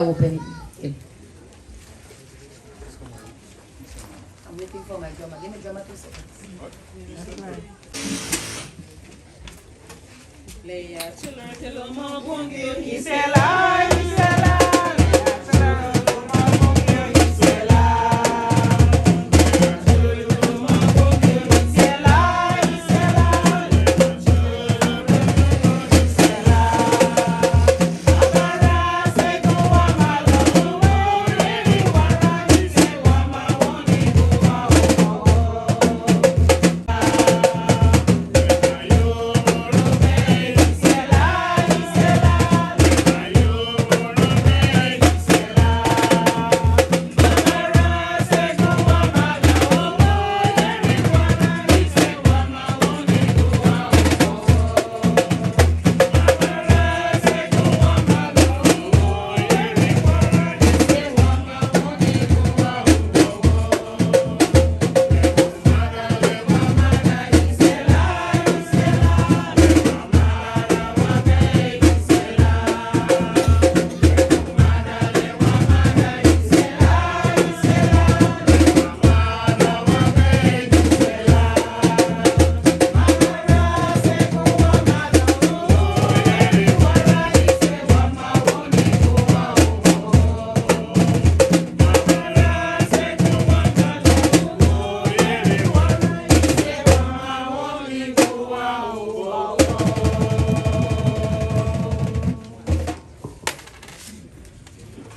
Open it. I'm waiting for my drummer. Give me drummer 2 seconds. That's right. Leia chulur telo mo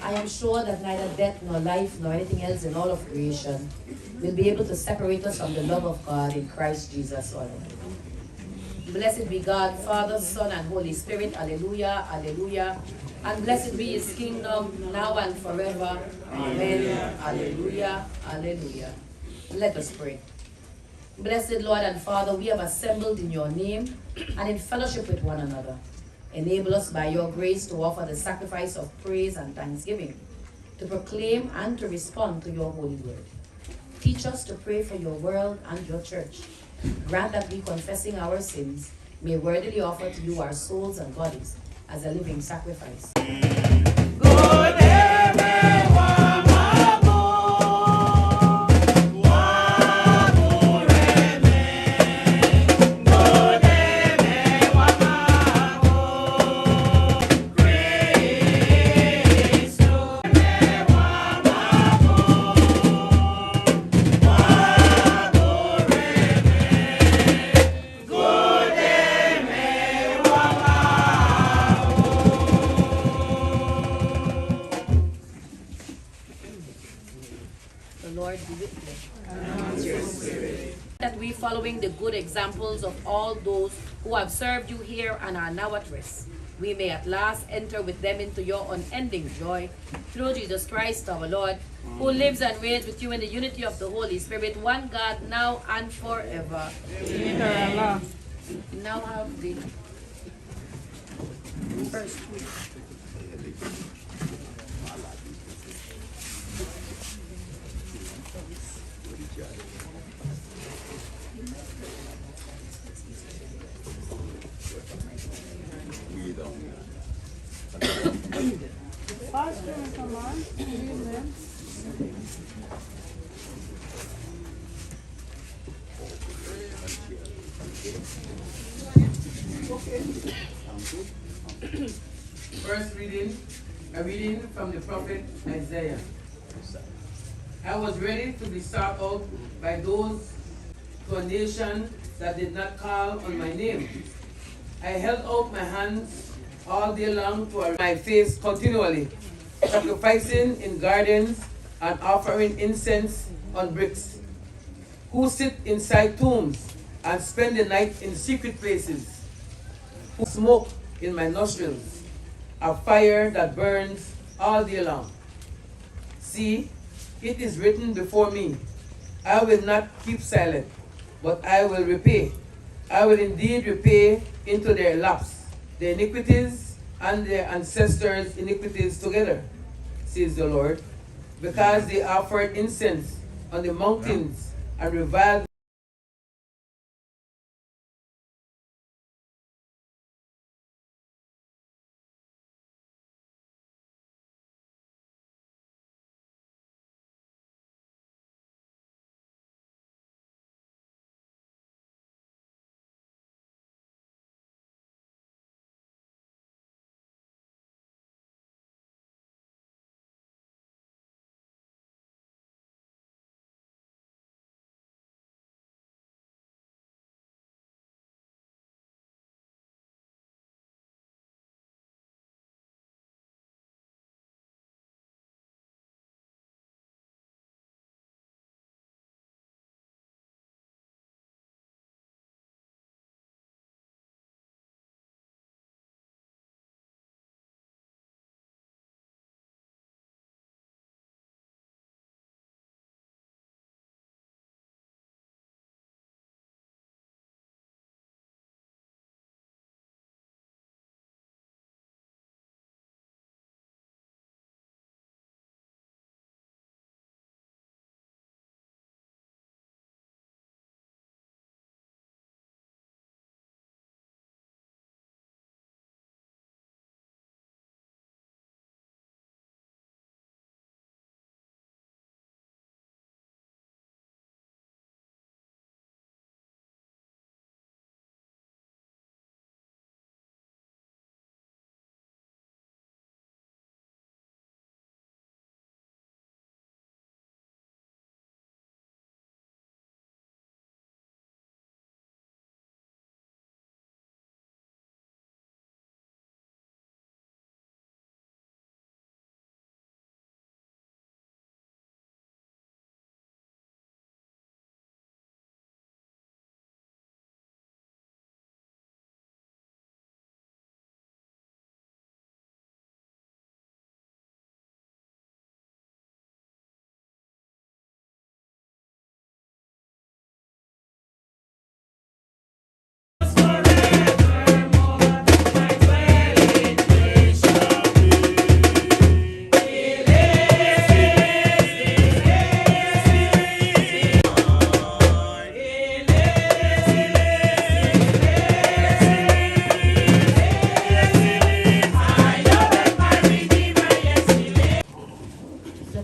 I am sure that neither death nor life nor anything else in all of creation will be able to separate us from the love of God in Christ Jesus our Lord. Blessed be God, Father, Son, and Holy Spirit. Alleluia, alleluia. And blessed be his kingdom, now and forever. Amen. Alleluia, alleluia. Let us pray. Blessed Lord and Father, we have assembled in your name and in fellowship with one another. Enable us by your grace to offer the sacrifice of praise and thanksgiving, to proclaim and to respond to your holy word. Teach us to pray for your world and your church. Grant that we, confessing our sins, may worthily offer to you our souls and bodies as a living sacrifice. The Lord be with you. That we, following the good examples of all those who have served you here and are now at rest, we may at last enter with them into your unending joy, through Jesus Christ our Lord, who lives and reigns with you in the unity of the Holy Spirit, one God, now and forever. Amen. We now have the first week. Pastor, come on. Amen. First reading, a reading from the prophet Isaiah. I was ready to be sought out by those to a nation that did not call on my name. I held out my hands all day long to my face continually, sacrificing in gardens and offering incense on bricks. Who sit inside tombs and spend the night in secret places, who smoke in my nostrils, a fire that burns all day long. See, it is written before me, I will not keep silent, but I will repay. I will indeed repay into their laps the iniquities and their ancestors' iniquities together, says the Lord, because they offered incense on the mountains and reviled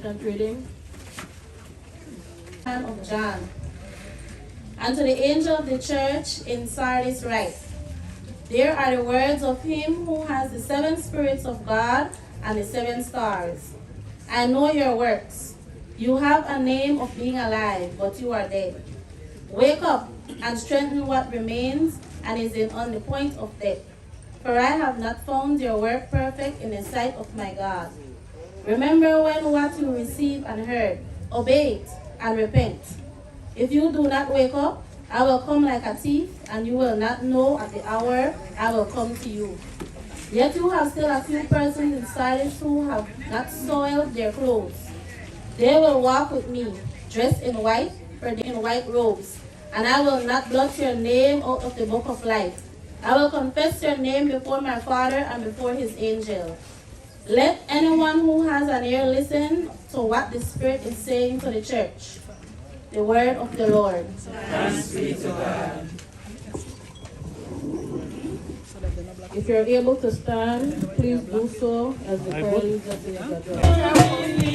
Second reading. Of John. And to the angel of the church in Sardis write, there are the words of him who has the 7 spirits of God and the 7 stars. I know your works. You have a name of being alive, but you are dead. Wake up and strengthen what remains and is on the point of death. For I have not found your work perfect in the sight of my God. Remember what you received and heard. Obey it and repent. If you do not wake up, I will come like a thief, and you will not know at the hour I will come to you. Yet you have still a few persons in Sardis who have not soiled their clothes. They will walk with me, dressed in white, in white robes, and I will not blot your name out of the book of life. I will confess your name before my Father and before his angel. Let anyone who has an ear listen to what the Spirit is saying to the church. The word of the Lord. Thanks be to God. If you're able to stand, please do so as the prayer leads us in the address.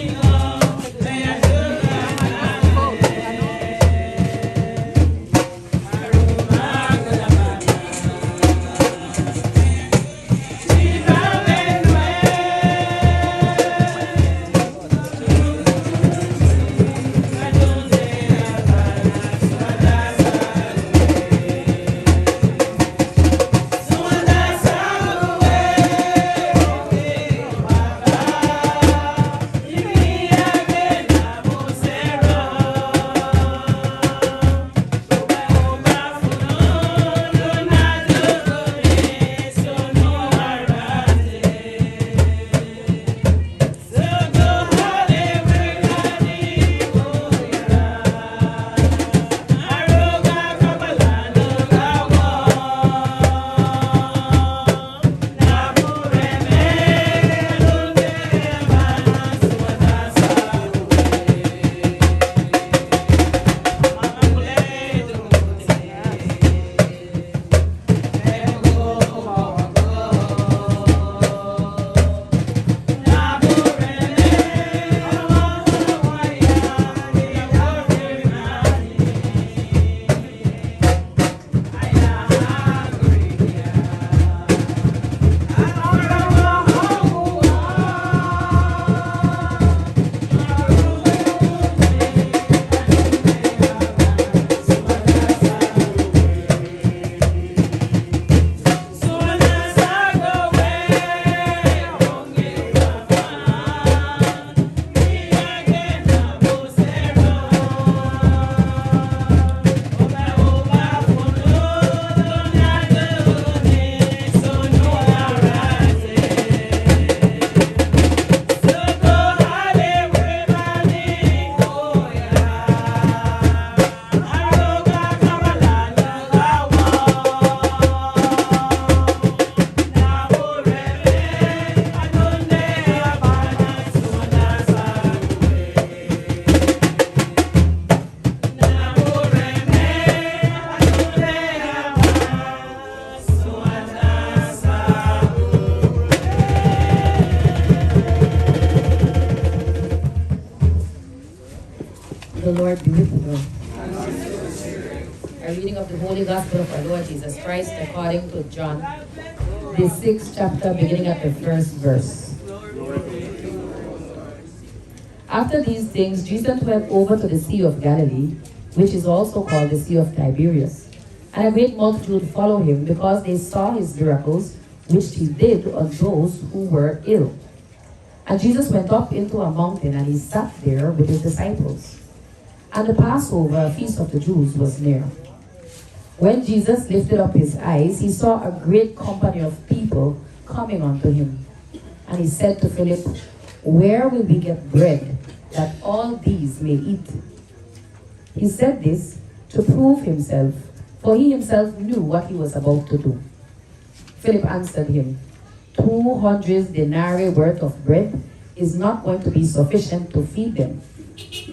The Lord be with you. A reading of the Holy Gospel of our Lord Jesus Christ according to John, the 6th chapter, beginning at the 1st verse. After these things, Jesus went over to the Sea of Galilee, which is also called the Sea of Tiberias. And a great multitude followed him, because they saw his miracles, which he did on those who were ill. And Jesus went up into a mountain, and he sat there with his disciples. And the Passover, a feast of the Jews, was near. When Jesus lifted up his eyes, he saw a great company of people coming unto him. And he said to Philip, "Where will we get bread, that all these may eat?" He said this to prove himself, for he himself knew what he was about to do. Philip answered him, 200 denarii worth of bread is not going to be sufficient to feed them,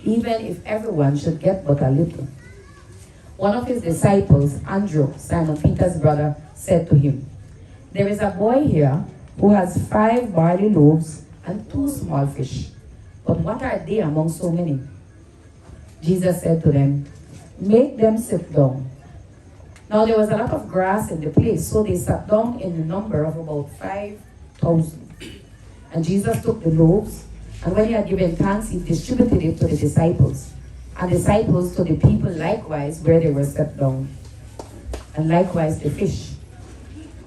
even if everyone should get but a little. One of his disciples, Andrew, Simon Peter's brother, said to him, "There is a boy here who has 5 barley loaves and 2 small fish. but what are they among so many? Jesus said to them, make them sit down. Now there was a lot of grass in the place, so they sat down in the number of about 5,000. And Jesus took the loaves, and when he had given thanks, he distributed it to the disciples, and disciples to the people likewise where they were set down, and likewise the fish.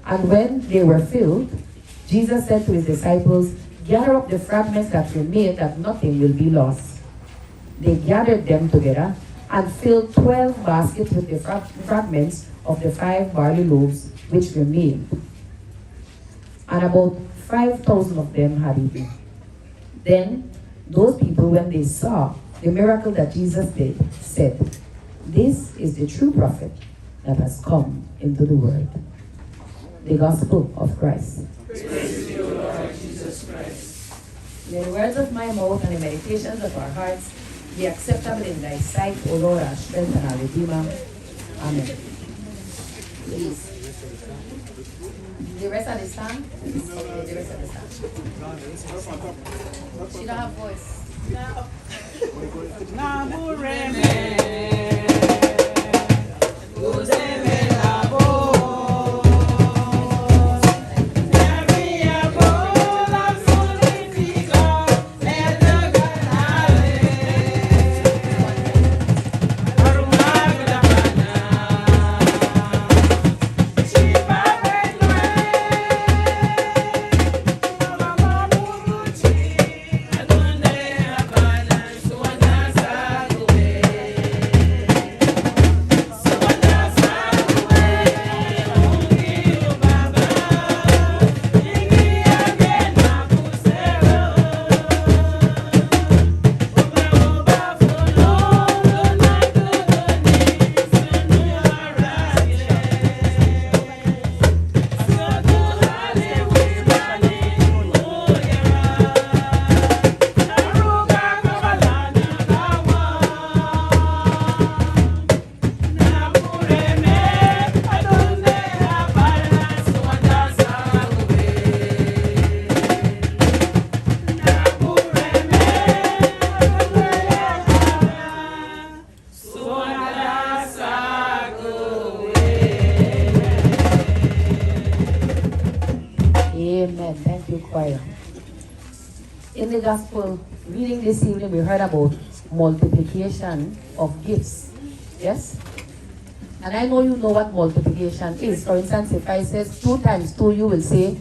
And when they were filled, Jesus said to his disciples, gather up the fragments that remain, that nothing will be lost. They gathered them together and filled 12 baskets with the fragments of the 5 barley loaves which remained. And about 5,000 of them had eaten. Then those people, when they saw the miracle that Jesus did, said, this is the true prophet that has come into the world. The gospel of Christ. Praise you, Lord Jesus Christ. May the words of my mouth and the meditations of our hearts be acceptable in thy sight, O Lord, our strength and our Redeemer. Amen. Please. The rest of the stand? Okay, the rest of the stand. She don't have voice. Amen. Thank you, choir. In the gospel reading this evening, we heard about multiplication of gifts. Yes? And I know you know what multiplication is. For instance, if I say 2 times 2, you will say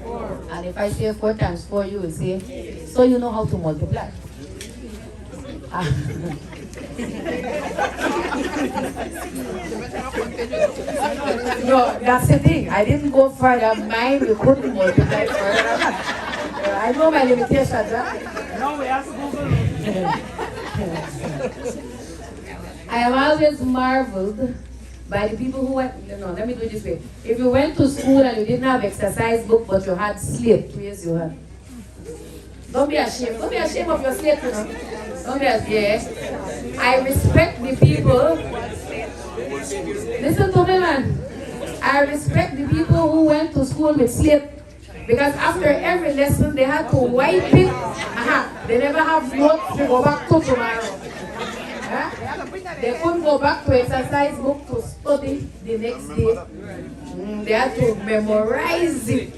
4. And if I say 4 times 4, you will say 8. So you know how to multiply. No, that's the thing. I didn't go further. Mine, we couldn't multiply further. I know my limitations. No, we have to Google. I am always marveled by the people who went, let me do it this way. If you went to school and you didn't have exercise book, but you had slate, raise your hand. Don't be ashamed. Don't be ashamed of your slate, you know. Don't be ashamed. Yes. I respect the people. Listen to me, man. I respect the people who went to school with slate. Because after every lesson, they had to wipe it. They never have notes to go back to tomorrow. They couldn't go back to exercise book to study the next day. They had to memorize it.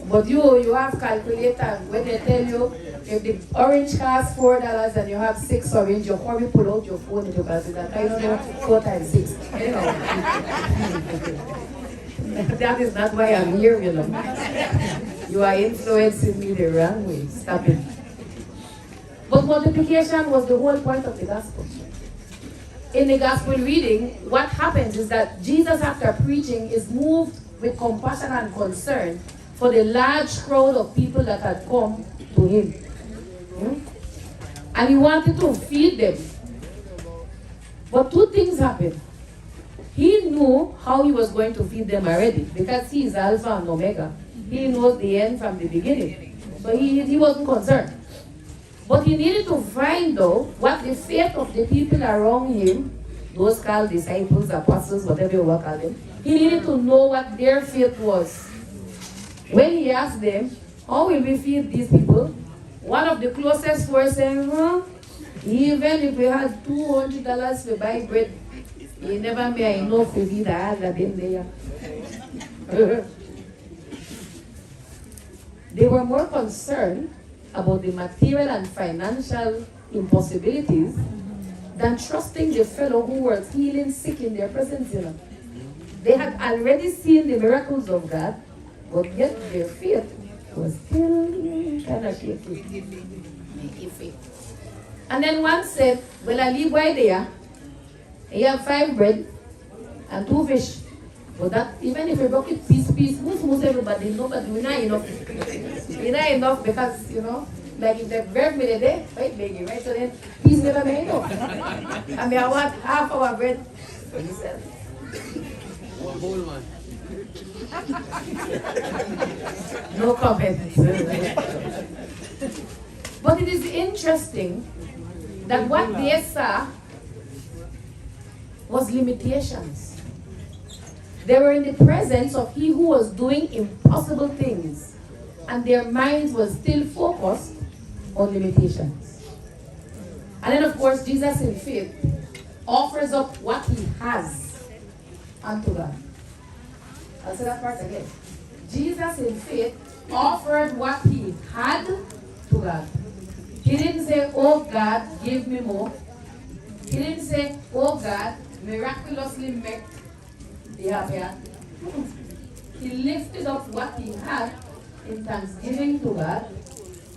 But you have calculator. When they tell you, if the orange costs $4 and you have 6 orange, you hurry pull out your phone and you calculate that. I don't know 4 times 6. Anyhow. That is not why I'm here, you know. You are influencing me the wrong way. Stop it. But multiplication was the whole point of the gospel. In the gospel reading, what happens is that Jesus, after preaching, is moved with compassion and concern for the large crowd of people that had come to him. And he wanted to feed them. But 2 things happened. He knew how he was going to feed them already, because he is Alpha and Omega. He knows the end from the beginning. So he wasn't concerned. But he needed to find out what the faith of the people around him, those called disciples, apostles, whatever you want to call them, he needed to know what their faith was. When he asked them, How will we feed these people? One of the closest was saying, even if we had $200 to buy bread, you never may enough to feed the other than there. They were more concerned about the material and financial impossibilities than trusting the fellow who was healing sick in their presence. They had already seen the miracles of God, but yet their faith was still kind of shaky. And then one said, well, I leave right there. You have 5 bread and 2 fish. But that, even if you broke it piece, most everybody know, but we're not enough. We're not enough because, like if they bread me today, right, baby, right? So then, piece never made enough. I mean, I want half our bread for yourself. One whole man. No comment. But it is interesting that what they saw was limitations. They were in the presence of he who was doing impossible things, and their minds were still focused on limitations. And then, of course, Jesus in faith offers up what he has unto God. I'll say that part again. Jesus in faith offered what he had to God. He didn't say, oh God, give me more. He didn't say, oh God, miraculously make the happier. He lifted up what he had in thanksgiving to God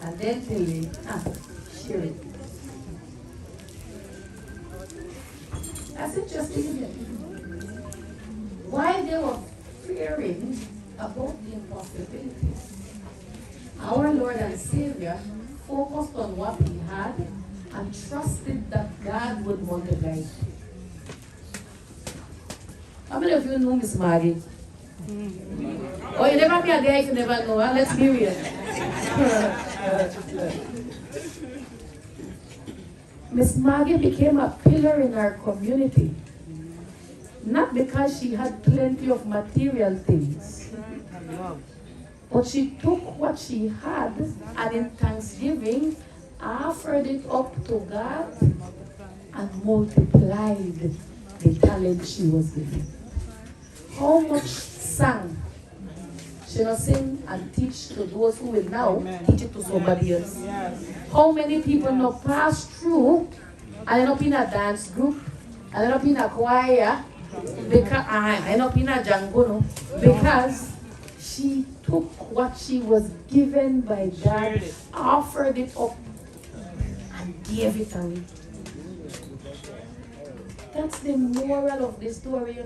and then till he share it. That's interesting, isn't it? Why they were fearing about the impossibilities, our Lord and Savior focused on what he had and trusted that God would multiply. How many of you know Miss Maggie? Oh, you never be a guy if you never know her. Let's be real. Miss Maggie became a pillar in our community. Not because she had plenty of material things, but she took what she had and in thanksgiving offered it up to God and multiplied the talent she was given. How much sang she not sing and teach to those who will now teach it to somebody else? Yes. How many people now pass through and end up in a dance group, and end up in a choir, because end up in a jango, because she took what she was given by God, offered it up, and gave it away. That's the moral of the story,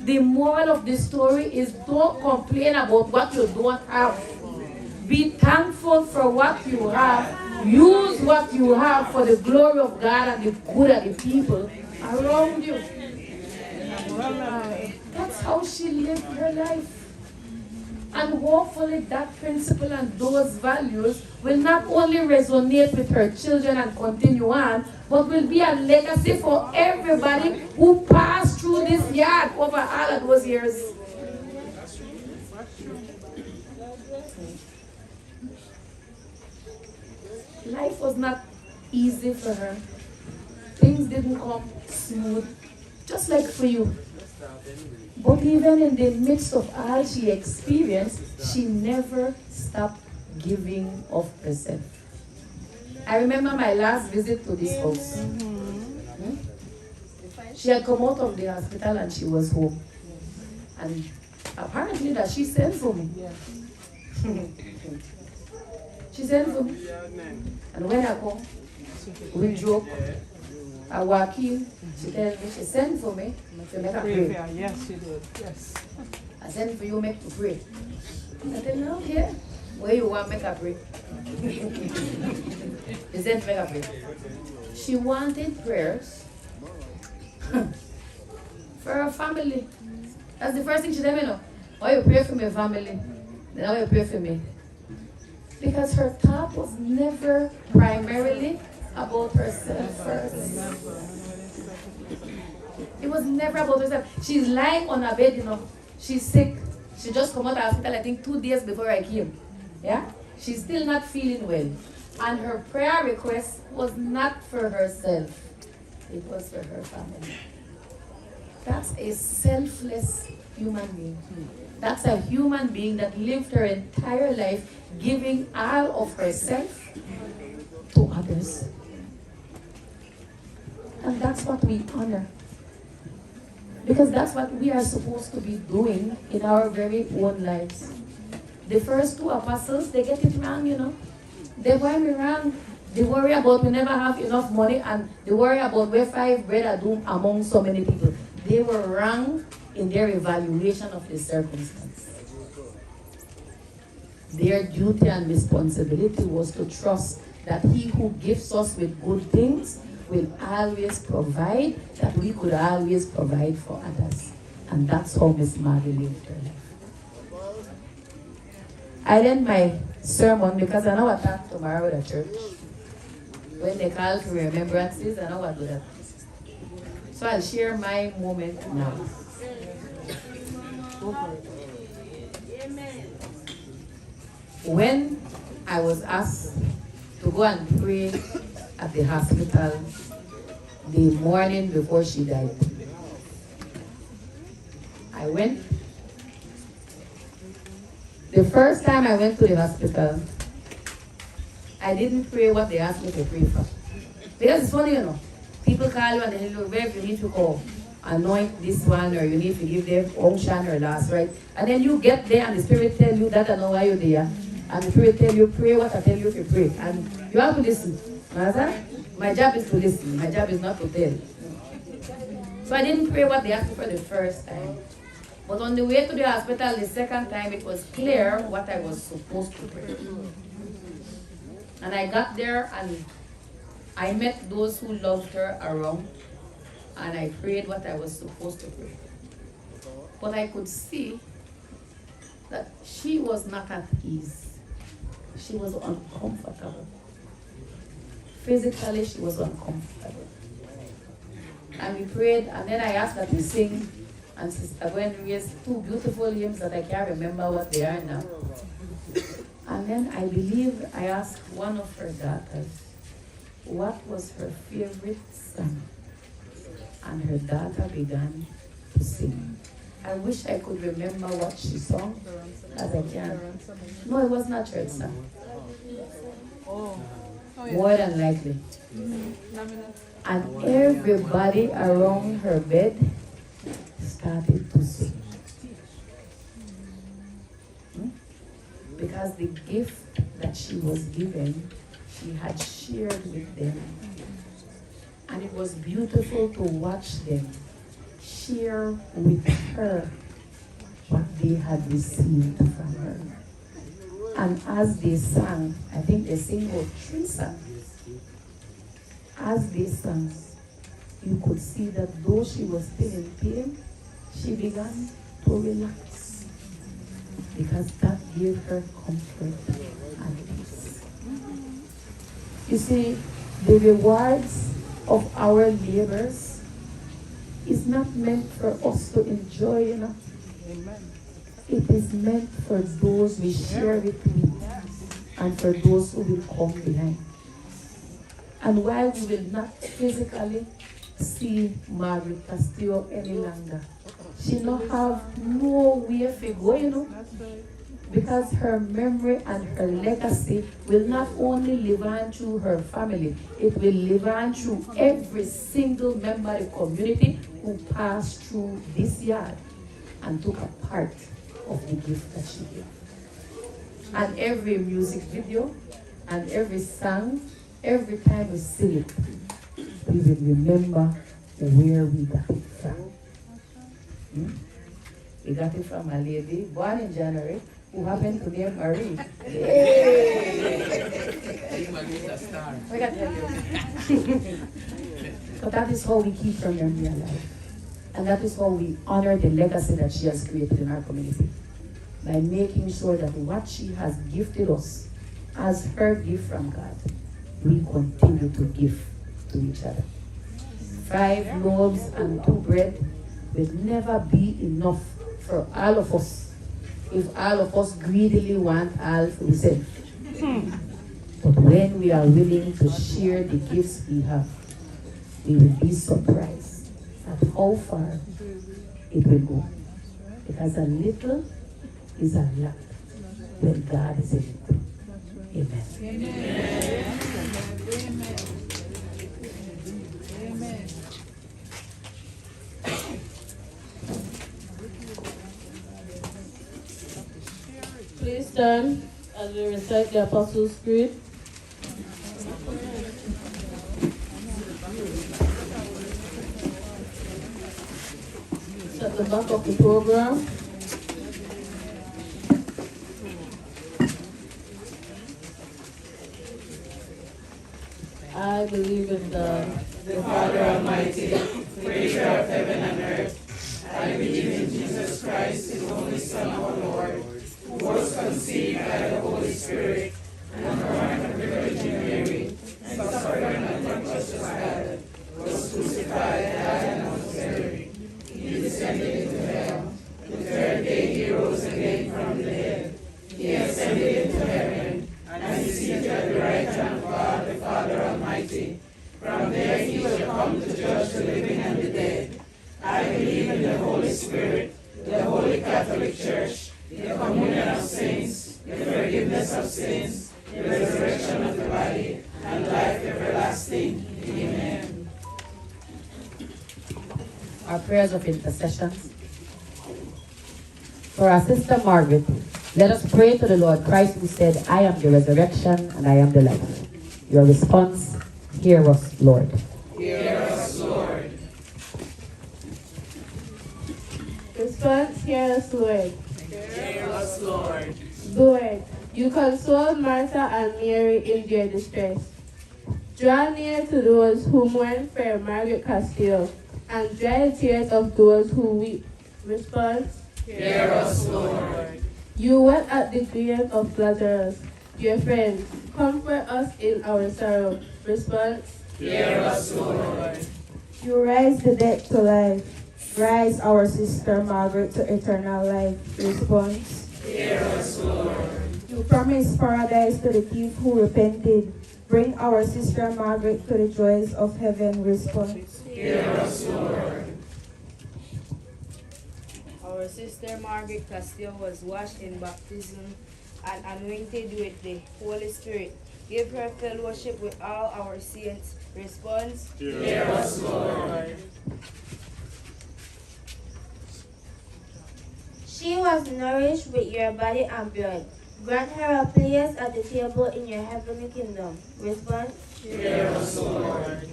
The moral of the story is don't complain about what you don't have. Be thankful for what you have. Use what you have for the glory of God and the good of the people around you. That's how she lived her life. And hopefully that principle and those values will not only resonate with her children and continue on, but will be a legacy for everybody who passed through this yard over all of those years. Life was not easy for her. Things didn't come smooth, just like for you. But even in the midst of all she experienced, she never stopped giving of herself. I remember my last visit to this house. She had come out of the hospital and she was home. And apparently that she sent for me. She sent for me. And when I come, we joke. I walk in, she tells me, she sent for me to make a pray. Yes, she did. Yes. I sent for you make to pray. I tell her, okay, where you want make a pray? She sent to make a pray. She wanted prayers for her family. That's the first thing she told me, why you pray for my family? Then why you pray for me? Because her thought was never primarily about herself first. It was never about herself. She's lying on her bed, She's sick. She just come out of the hospital, I think 2 days before I came. Yeah? She's still not feeling well. And her prayer request was not for herself. It was for her family. That's a selfless human being. That's a human being that lived her entire life giving all of herself to others. And that's what we honor. Because that's what we are supposed to be doing in our very own lives. The first two apostles, they get it wrong, you know. They worry wrong. They worry about we never have enough money, and they worry about where 5 bread are due among so many people. They were wrong in their evaluation of the circumstance. Their duty and responsibility was to trust that he who gives us with good things will always provide, that we could always provide for others. And that's how Miss Maggie lived her life. I end my sermon because I know I talk tomorrow at church. When they call for remembrances, I know I do that. So I'll share my moment now. When I was asked to go and pray at the hospital the morning before she died, I went. The first time I went to the hospital, I didn't pray what they asked me to pray for. Because it's funny, you know. People call you and they look, Rev, you need to go anoint this one, or you need to give them unction or last right. And then you get there and the Spirit tell you that I know why you're there. And the Spirit tell you, pray what I tell you to pray. And you have to listen. Understand? My job is to listen. My job is not to tell. So I didn't pray what they asked me for the first time. But on the way to the hospital the second time, it was clear what I was supposed to pray. And I got there and I met those who loved her around, and I prayed what I was supposed to pray. But I could see that she was not at ease. She was uncomfortable. Physically, she was uncomfortable. And we prayed, and then I asked her to sing, and Sister Gwen raised 2 beautiful hymns that I can't remember what they are now. And then I believe I asked one of her daughters what was her favorite song. And her daughter began to sing. I wish I could remember what she sang, as I can. No, it was not church song. More than likely. And everybody around her bed started to sing. Because the gift that she was given, she had shared with them. And it was beautiful to watch them share with her what they had received from her. And as they sang, I think they sing about 3 songs. As they sang, you could see that though she was still in pain, she began to relax. Because that gave her comfort and peace. You see, the rewards of our labors is not meant for us to enjoy, you know. Amen. It is meant for those we share it with and for those who will come behind. And while we will not physically see Margaret Castillo any longer, she not have nowhere to go, you know. Because her memory and her legacy will not only live on through her family, it will live on through every single member of the community who passed through this yard and took a part of the gift that she gave. And every music video and every song, every time we sing it, we will remember where we got it from. We got it from a lady born in January who happened to name Marie. I got to tell you. But that is how we keep her memory alive. And that is how we honor the legacy that she has created in our community. By making sure that what she has gifted us as her gift from God, we continue to give to each other. 5 loaves and 2 bread will never be enough for all of us if all of us greedily want all for ourselves. But when we are willing to share the gifts we have, we will be surprised at how far it will go. Because a little is a lot when God is in it. Amen. Amen. Amen. Please stand as we recite the Apostles' Creed. It's at the back of the program. I believe in God, The Father Almighty, creator of heaven and earth. I believe in Jesus Christ, his only Son, our Lord, who was conceived by the Holy Spirit and born of the Virgin Mary, and suffered under Pontius Pilate, was crucified, died, and was buried. He descended into hell. The third day he rose again from the dead. He ascended into heaven, and is seated at the right hand of God, the Father Almighty. From there he will come to judge the living and the dead. I believe in the Holy Spirit, the Holy Catholic Church, the communion of saints, the forgiveness of sins, the resurrection of the body, and life everlasting. Amen. Our prayers of intercessions. For our sister Margaret, let us pray to the Lord Christ, who said, I am the resurrection and I am the life. Your response, hear us, Lord. Hear us, Lord. Response, hear us, Lord. Hear us, Lord. Lord, you consoled Martha and Mary in their distress. Draw near to those who mourn for Margaret Castillo, and dry the tears of those who weep. Response, Hear us, Lord. you wept at the grave of Lazarus, your friend. Comfort us in our sorrow. Response, Hear us, Lord. You raise the dead to life. Rise our sister Margaret to eternal life. Response. Hear us, Lord. You promise paradise to the thief who repented. Bring our sister Margaret to the joys of heaven. Response. Hear us, Lord. Our sister Margaret Castillo was washed in baptism and anointed with the Holy Spirit. Give her fellowship with all our saints. Response, Hear us, Lord. She was nourished with your body and blood. Grant her a place at the table in your heavenly kingdom. Response, Hear us, Lord.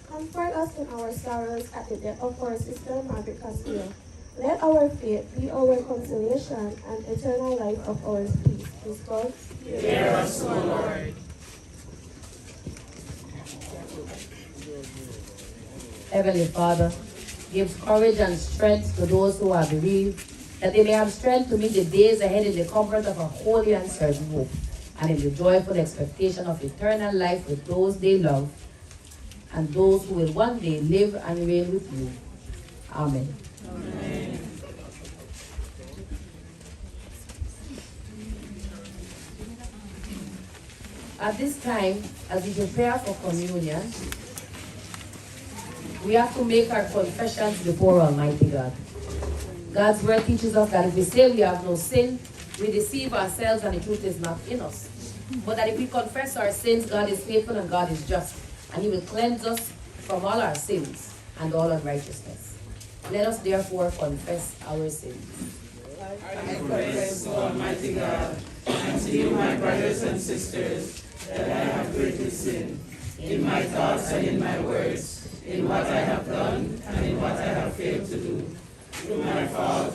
Comfort us in our sorrows at the death of our sister Margaret Castillo. Let our faith be our consolation and eternal life of our peace. Response, Hear us, Lord. Heavenly Father, give courage and strength to those who are bereaved, that they may have strength to meet the days ahead in the comfort of a holy and certain hope, and in the joyful expectation of eternal life with those they love, and those who will one day live and reign with you. Amen. Amen. At this time, as we prepare for communion, we have to make our confessions before Almighty God. God's word teaches us that if we say we have no sin, we deceive ourselves and the truth is not in us. But that if we confess our sins, God is faithful and God is just, and He will cleanse us from all our sins and all unrighteousness. Let us therefore confess our sins. I confess to Almighty God and to you, my brothers and sisters, that I have greatly sinned in my thoughts and in my words, in what I have done and in what I have failed to do. Through my fault,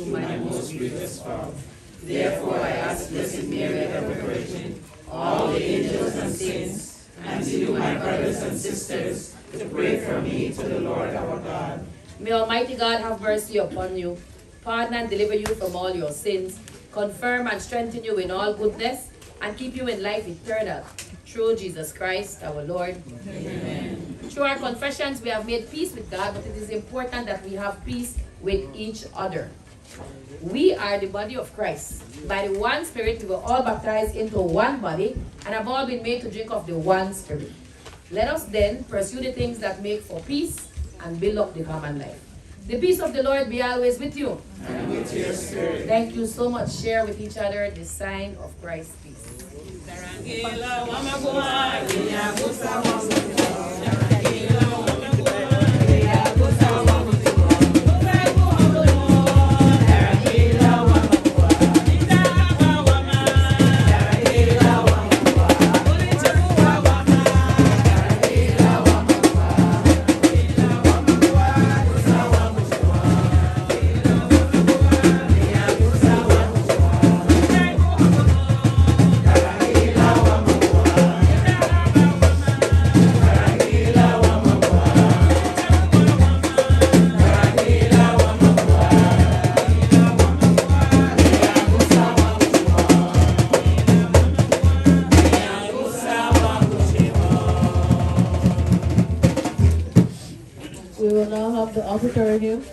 my most grievous fault. Therefore I ask Blessed Mary, ever Virgin, all the angels and saints, and to you, my brothers and sisters, to pray for me to the Lord our God. May Almighty God have mercy upon you, pardon and deliver you from all your sins, confirm and strengthen you in all goodness, and keep you in life eternal. Through Jesus Christ our Lord. Amen. Through our confessions we have made peace with God, but it is important that we have peace with each other. We are the body of Christ. By the one Spirit, we were all baptized into one body and have all been made to drink of the one Spirit. Let us then pursue the things that make for peace and build up the common life. The peace of the Lord be always with you. And with your spirit. Thank you so much. Share with each other the sign of Christ's peace. We will now have the offertory hymn.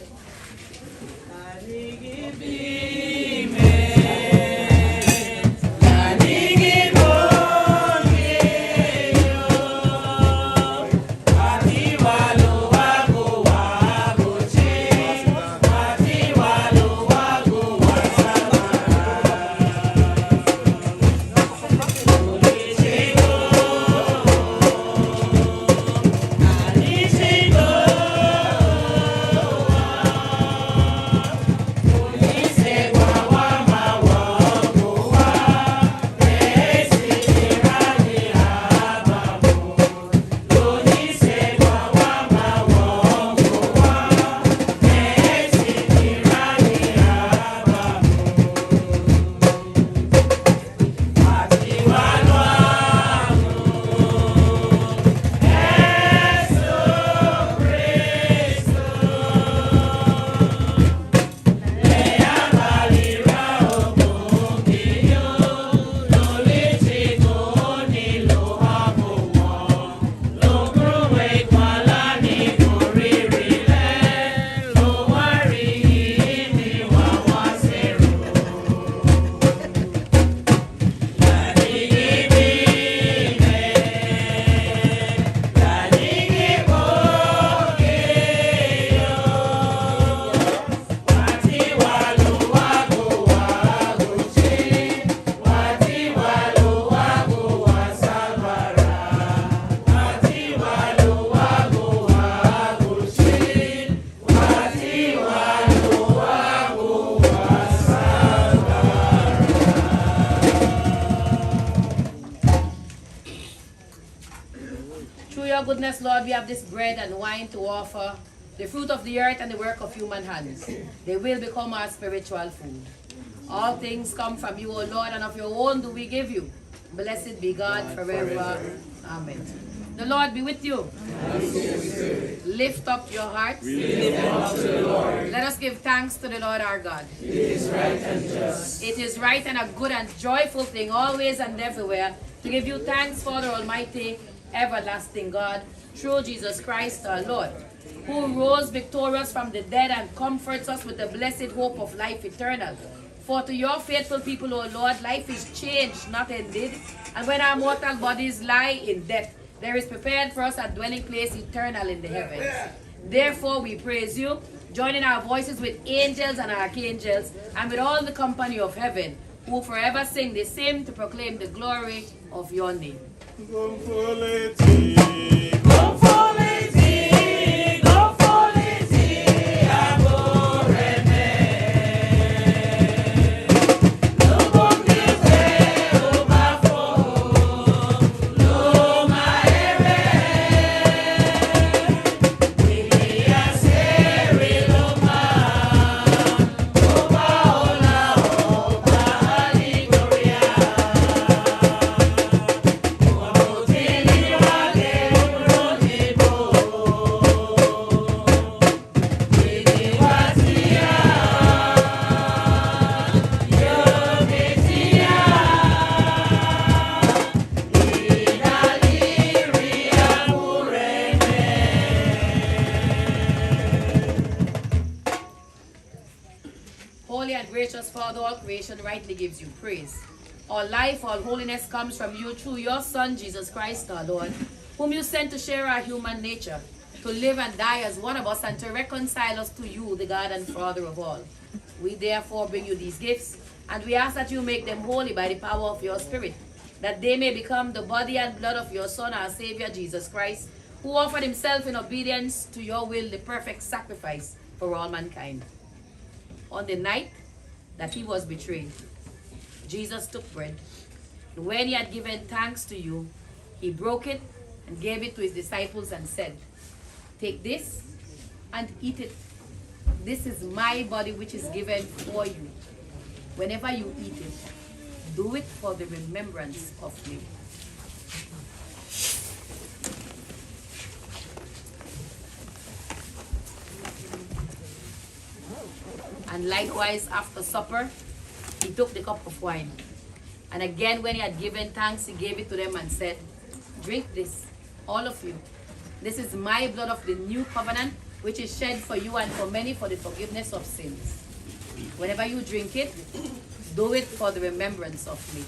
Through your goodness, Lord, we have this bread and wine to offer, the fruit of the earth and the work of human hands. They will become our spiritual food. All things come from you, O Lord, and of your own do we give you. Blessed be God forever. Amen. The Lord be with you. Lift up your hearts. Let us give thanks to the Lord our God. It is right and just. It is right and a good and joyful thing, always and everywhere, to give you thanks for the Almighty, everlasting God, through Jesus Christ our Lord, who rose victorious from the dead and comforts us with the blessed hope of life eternal. For to your faithful people, O Lord, life is changed, not ended, and when our mortal bodies lie in death, there is prepared for us a dwelling place eternal in the heavens. Therefore we praise you, joining our voices with angels and archangels, and with all the company of heaven, who forever sing the same to proclaim the glory of your name. Gloria. Lord, all creation rightly gives you praise. All life, all holiness comes from you through your Son, Jesus Christ, our Lord, whom you sent to share our human nature, to live and die as one of us, and to reconcile us to you, the God and Father of all. We therefore bring you these gifts, and we ask that you make them holy by the power of your Spirit, that they may become the body and blood of your Son, our Savior, Jesus Christ, who offered himself in obedience to your will, the perfect sacrifice for all mankind. On the night that he was betrayed, Jesus took bread, and when he had given thanks to you, he broke it and gave it to his disciples and said, "Take this and eat it. This is my body which is given for you. Whenever you eat it, do it for the remembrance of me." And likewise, after supper, he took the cup of wine. And again, when he had given thanks, he gave it to them and said, "Drink this, all of you. This is my blood of the new covenant, which is shed for you and for many for the forgiveness of sins. Whenever you drink it, do it for the remembrance of me."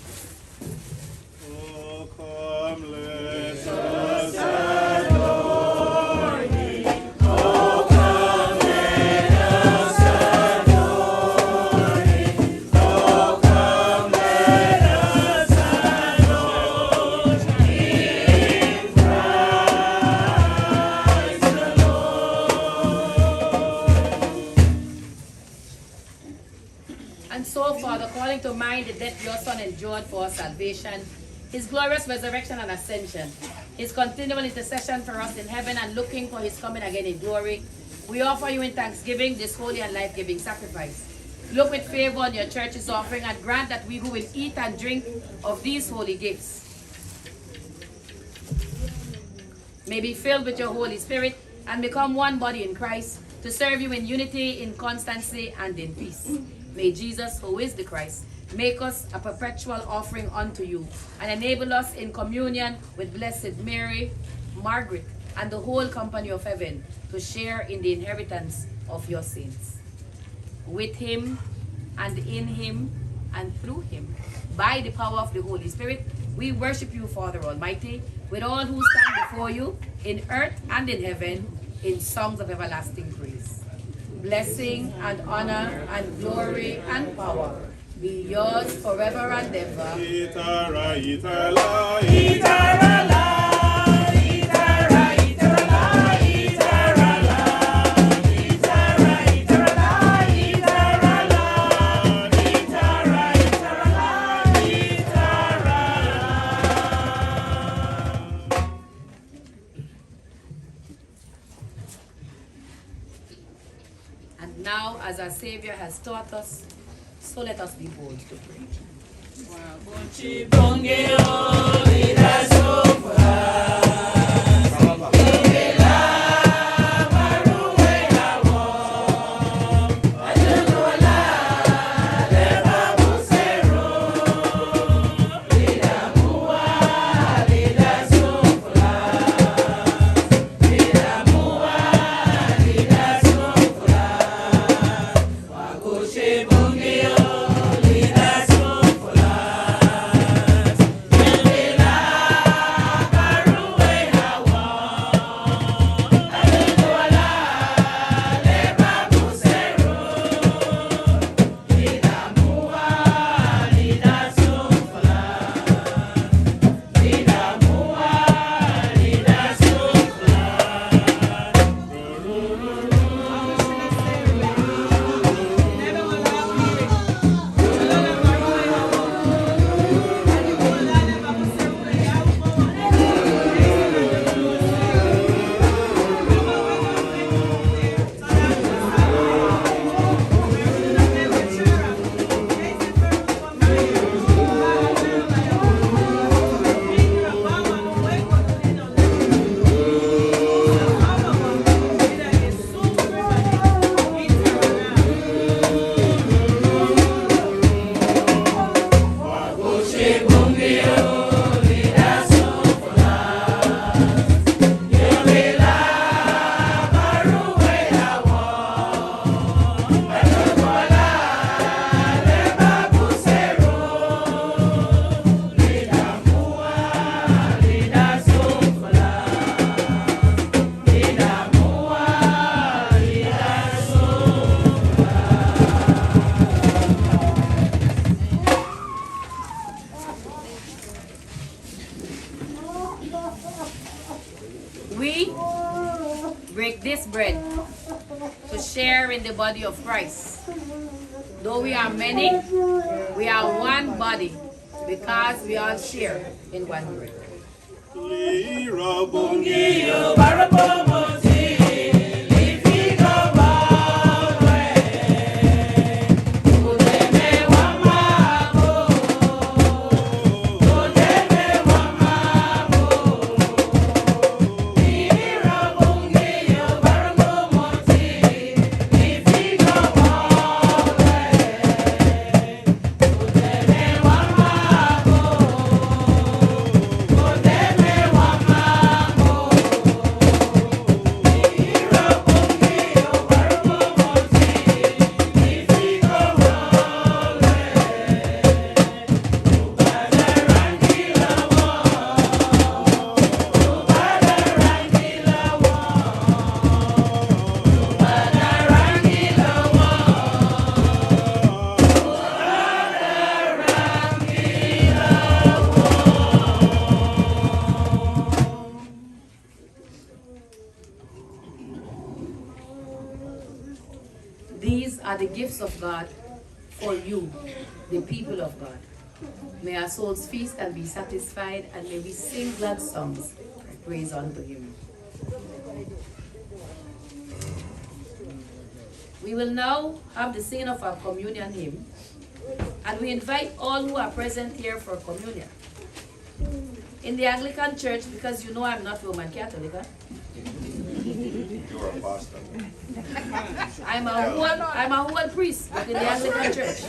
Oh, come, let us adore thee. Oh, come, let us adore thee. Oh, come, let us adore King Christ the Lord. And so, Father, calling to mind the death your Son endured for our salvation, his glorious resurrection and ascension, his continual intercession for us in heaven, and looking for his coming again in glory, we offer you in thanksgiving this holy and life-giving sacrifice. Look with favor on your church's offering, and grant that we who will eat and drink of these holy gifts may be filled with your Holy Spirit and become one body in Christ, to serve you in unity, in constancy, and in peace. May Jesus, who is the Christ, make us a perpetual offering unto you, and enable us in communion with Blessed Mary, Margaret, and the whole company of heaven to share in the inheritance of your saints. With him, and in him, and through him, by the power of the Holy Spirit, we worship you, Father Almighty, with all who stand before you, in earth and in heaven, in songs of everlasting praise. Blessing and honor and glory and power be yours forever and ever. Itara, itala, itara, And now, as our Savior has taught us, so let us be bold to pray. Bonge, We break this bread to share in the body of Christ. Though we are many, we are one body because we all share in one bread. These are the gifts of God for you, the people of God. May our souls feast and be satisfied, and may we sing glad songs and praise unto Him. We will now have the singing of our communion hymn, and we invite all who are present here for communion. In the Anglican Church, because you know I'm not Roman Catholic, huh? You're a pastor. I'm a whole priest, but in the Anglican Church.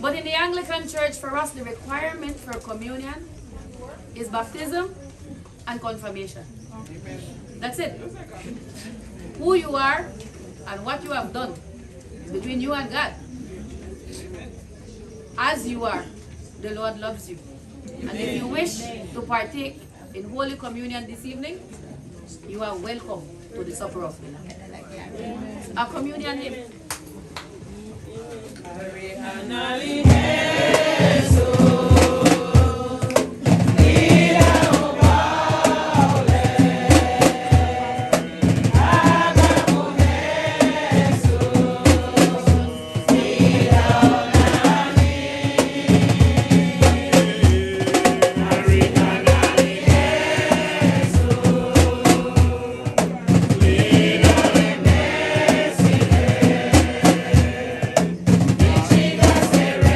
But in the Anglican Church, for us, the requirement for communion is baptism and confirmation. That's it. Who you are and what you have done is between you and God. As you are, the Lord loves you. And if you wish to partake in Holy Communion this evening, you are welcome to the supper of the Lamb. Our communion hymn. Chica se re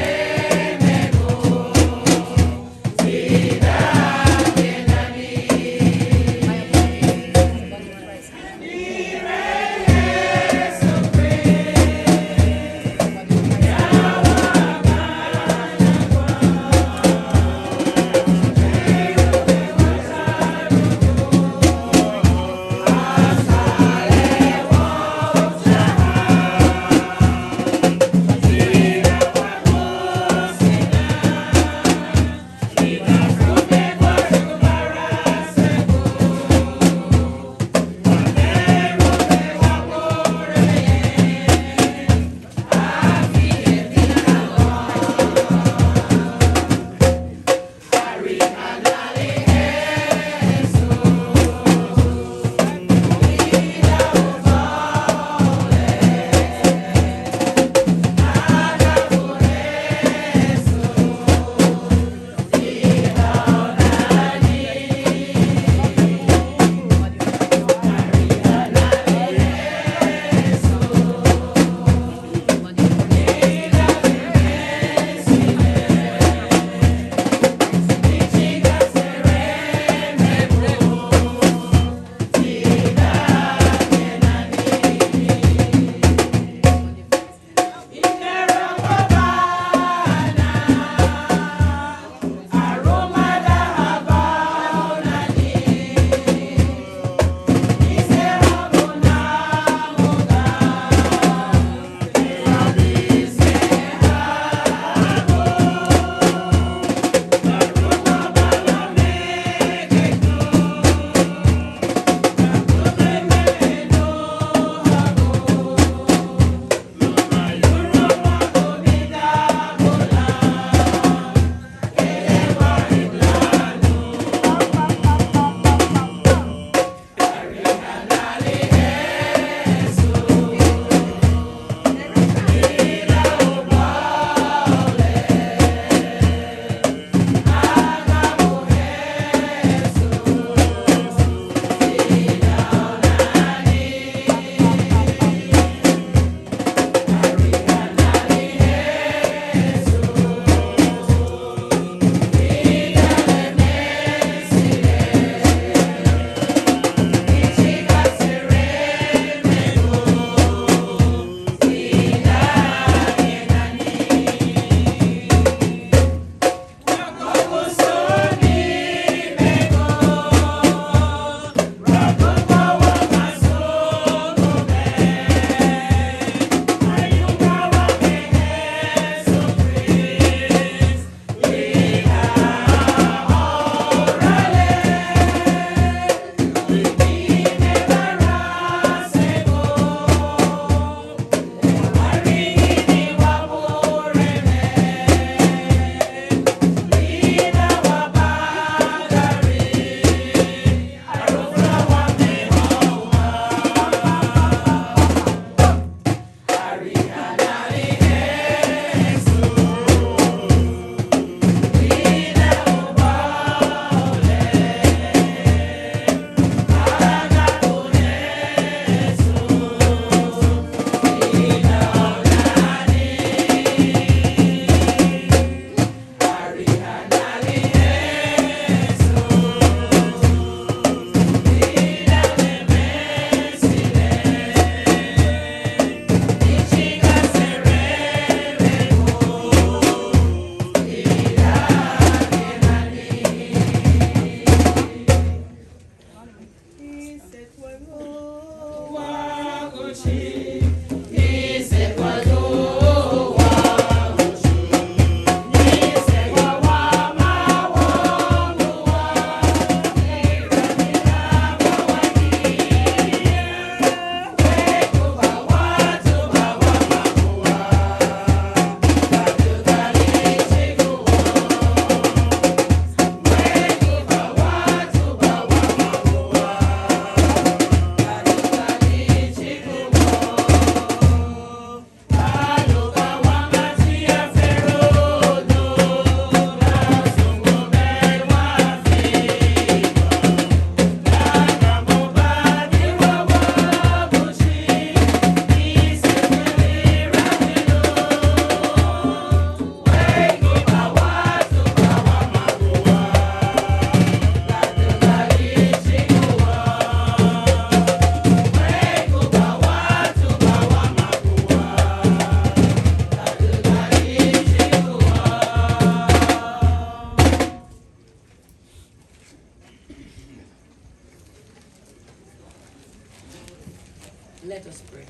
Let us pray.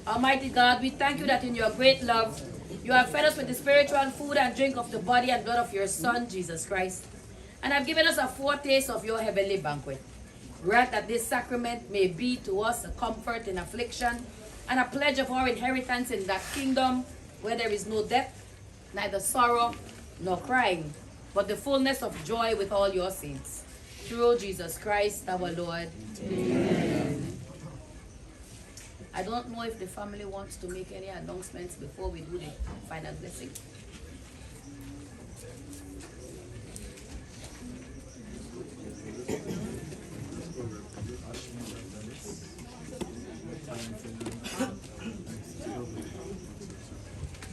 Almighty God, we thank you that in your great love, you have fed us with the spiritual food and drink of the body and blood of your Son, Jesus Christ, and have given us a foretaste of your heavenly banquet. Grant that this sacrament may be to us a comfort in affliction and a pledge of our inheritance in that kingdom where there is no death, neither sorrow nor crying, but the fullness of joy with all your saints. Through Jesus Christ our Lord. Amen. I don't know if the family wants to make any announcements before we do the final blessing.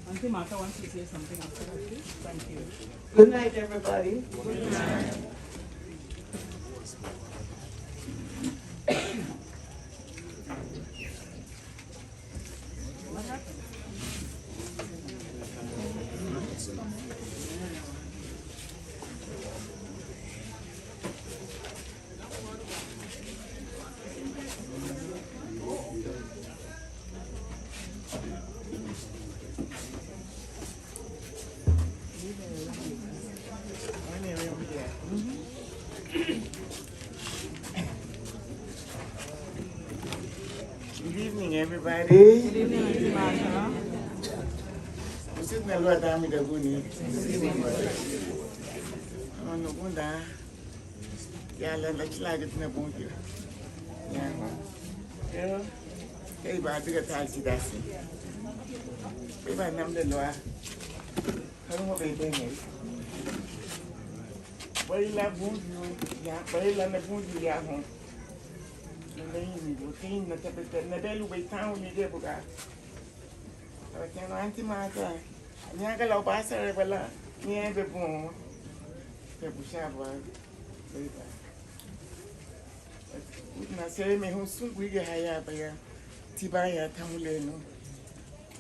Auntie Martha wants to say something after that, please. Thank you. Good night, everybody. Good night. What happened? Good evening, everybody. Good evening, Auntie Martha. This is my Lord Ami Daguni. No wonder. Yeah, let's like it in a boat here. Yeah. Hey, but I think I'll see that. If I name the law, I don't want to be doing it. But you love wound, yeah, but you love the wound you have home. Routine, Nabel wait town, you gave a Auntie Martha. Niagara Bassa, near the boom. The Bushava. Wouldn't say me who soon we get higher by Tibaya Tamuleno.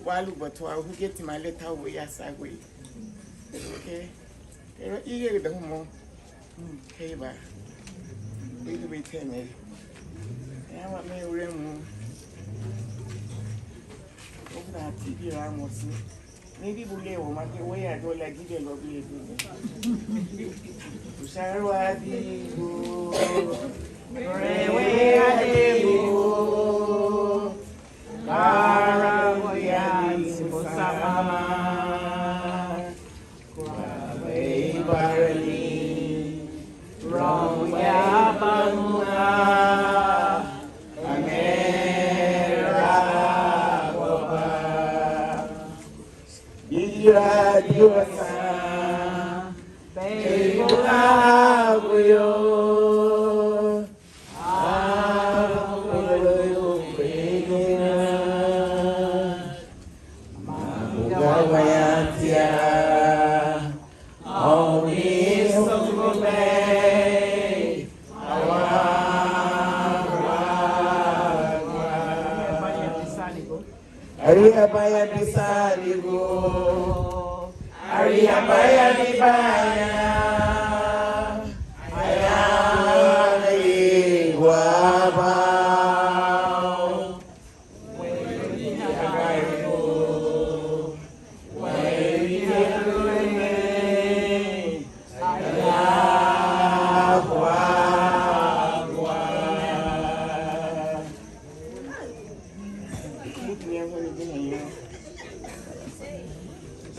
While but who get my letter away as I wait. Okay? They're eager the home. Hey, ba. We do be 10 minutes. I want me room. Open that TV almost. Maybe we will make a way. I don't like it. I love you. Sarwadi go. Rewe adebo. Karaboyan sibosama. Kwawe barani. Roya banuna. Diosa, baby, abuyo, mamugawayantia, oni sokome, Ariabaya bisaligo. Ariabaya dibaya, ayali wabao, wewe agayo, wewe agulene, ayakwa.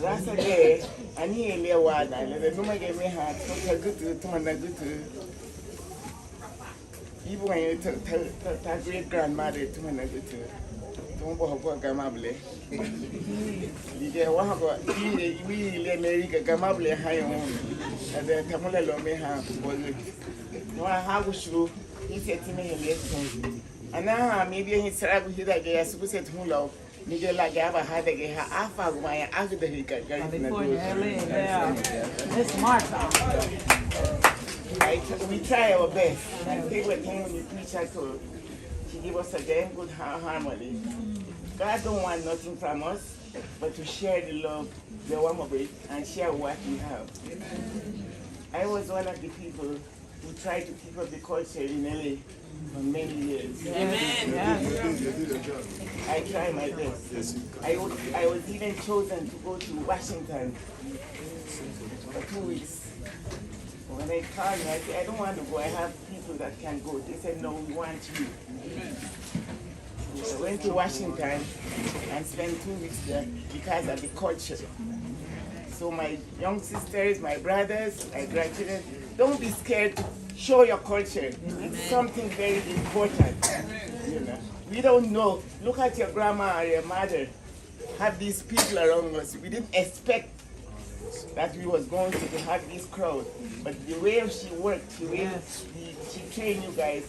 Rasa ke ani ele wada le no make me ha to good to man good even when you ta great grandmother to man good to bo ko gamable lige wa ko we le America gamable ha yo and tamule lo me ha bo no ha go shuru he said to me le ana maybe he sara go hida ge yasu set hu lo Miguel Lagaba had a half of my after the It's Martha. We try our best. I think when you preach her to, she give us a damn good harmony. God don't want nothing from us, but to share the love, the warmth of it, and share what we have. I was one of the people who tried to keep up the culture in LA for many years. I tried my best. I was even chosen to go to Washington for 2 weeks. When they called me, I said, I don't want to go. I have people that can go. They said, no, we want you. So I went to Washington and spent 2 weeks there because of the culture. So my young sisters, my brothers, my grandchildren, don't be scared to show your culture. It's something very important. You know, we don't know. Look at your grandma or your mother. Have these people around us. We didn't expect that we was going to have this crowd. But the way she worked, the way she trained you guys,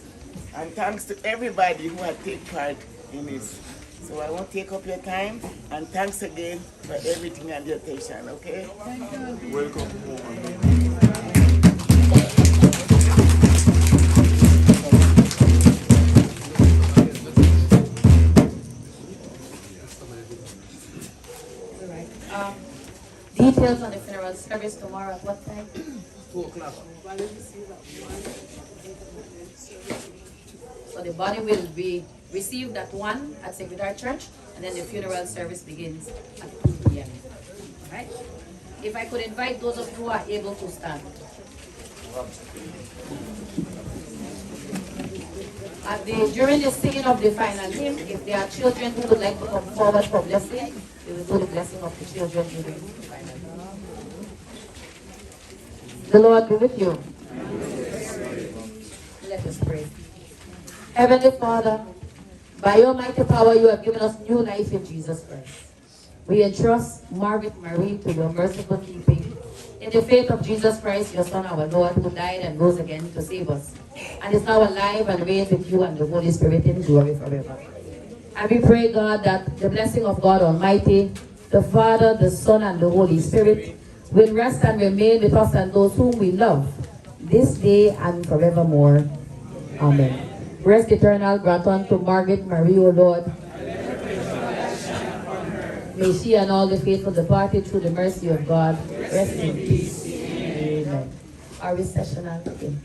and thanks to everybody who had taken part in this. So I won't take up your time, and thanks again for everything and your attention, okay? Thank you. Welcome home. Details on the funeral service tomorrow at what time? 2 o'clock. So the body will be received at 1 at Secretary Church, and then the funeral service begins at 2 p.m. All right? If I could invite those of you who are able to stand. During the singing of the final hymn, if there are children who would like to come forward for blessing, we will do the blessing of the children during the final hymn. The Lord be with you. Let us pray. Heavenly Father, by your mighty power you have given us new life in Jesus Christ. We entrust Margaret Marie to your merciful keeping in the faith of Jesus Christ, your Son, our Lord, who died and rose again to save us, and is now alive and reigns with you and the Holy Spirit in glory forever. And we pray, God, that the blessing of God Almighty, the Father, the Son, and the Holy Spirit will rest and remain with us and those whom we love this day and forevermore. Amen. Rest eternal grant unto Margaret Marie, O Lord. May she and all the faithful departed through the mercy of God rest in peace. Amen. Our recessional begin.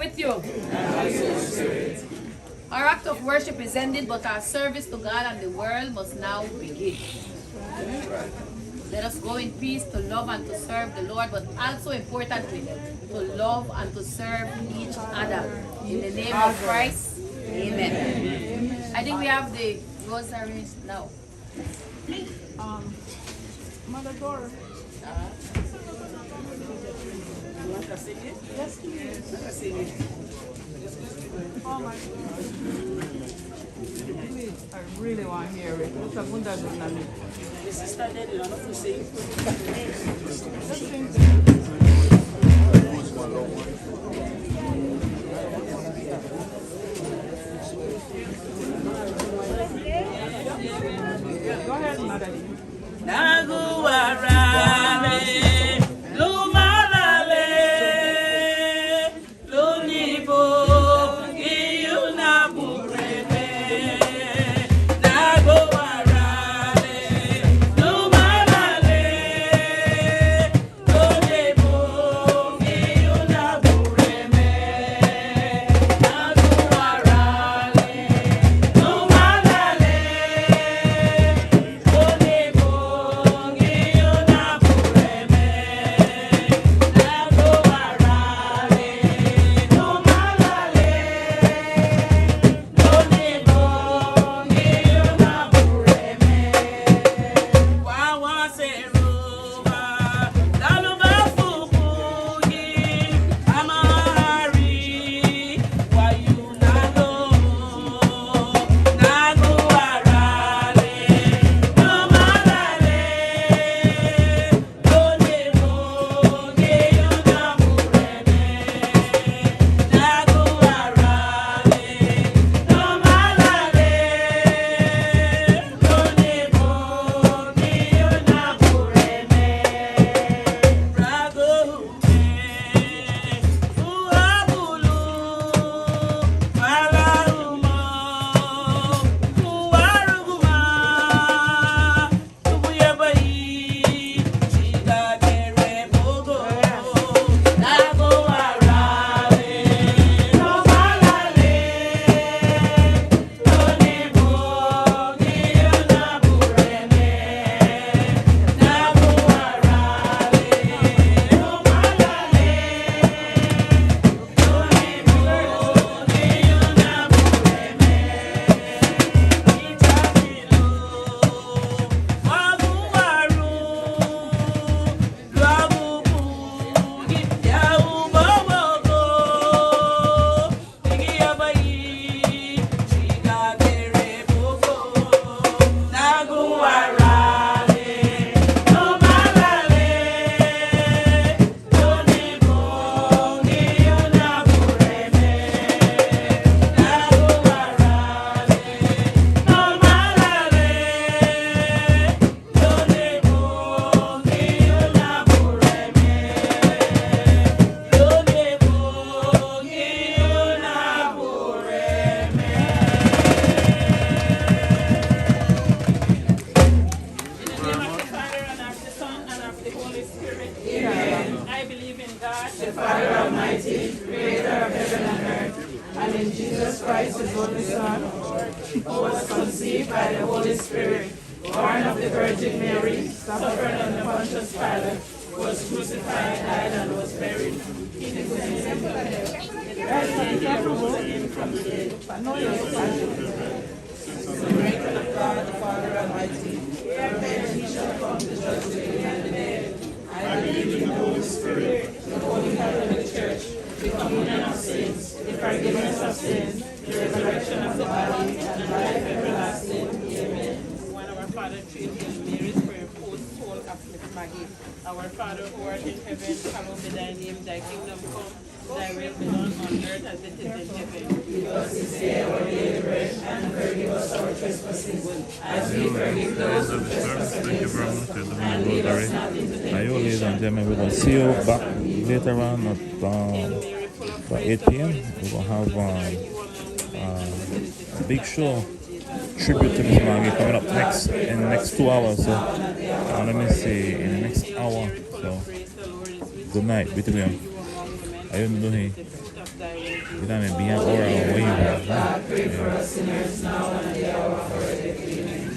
with you. Our act of worship is ended, but our service to God and the world must now begin. Let us go in peace to love and to serve the Lord, but also importantly, to love and to serve each other. In the name of Christ, amen. I think we have the rosaries now. Mother Dora. You want to sing it? Yes, please. Let us sing it. Oh my God. Please, I really want to hear it. It's a good dynamic. The sister did it, I don't know sing. Let's sing. Go ahead, Madeline. Naguarale, lumalale, lunibo, iyunabureme. Naguarale, lumalale, lunibo, iyunabureme. Naguarale, lumalale, Christ, his only Son, who was conceived by the Holy Spirit, born of the Virgin Mary, suffered under Pontius Pilate, was crucified, died, and was buried. He descended into hell. He rose again from the dead. The right hand of God, the Father Almighty, from whence he shall come to judge the living and the dead. I believe in the Holy Spirit, the Holy Catholic Church, the communion of saints, the forgiveness of sins, the resurrection of the body, and life everlasting. Amen. When our Father treated Mary's prayer post whole of Maggie, our Father who art in heaven, hallowed be thy name, thy kingdom come, thy will be done on earth as it is in heaven. Give us this day our daily bread, and forgive us our trespasses, as we forgive those who trespass against us. And lead us not into temptation. Ladies and gentlemen, we're going to see you back later on at 8 p.m. We're going to have a big show, tribute to Miss Maggie, coming up next in the next 2 hours. So let me see, in the next hour. So good night, Bitcoin. I am doing. You know what I mean? Be an aura away. God, pray for us sinners now and at the hour of our death. Amen.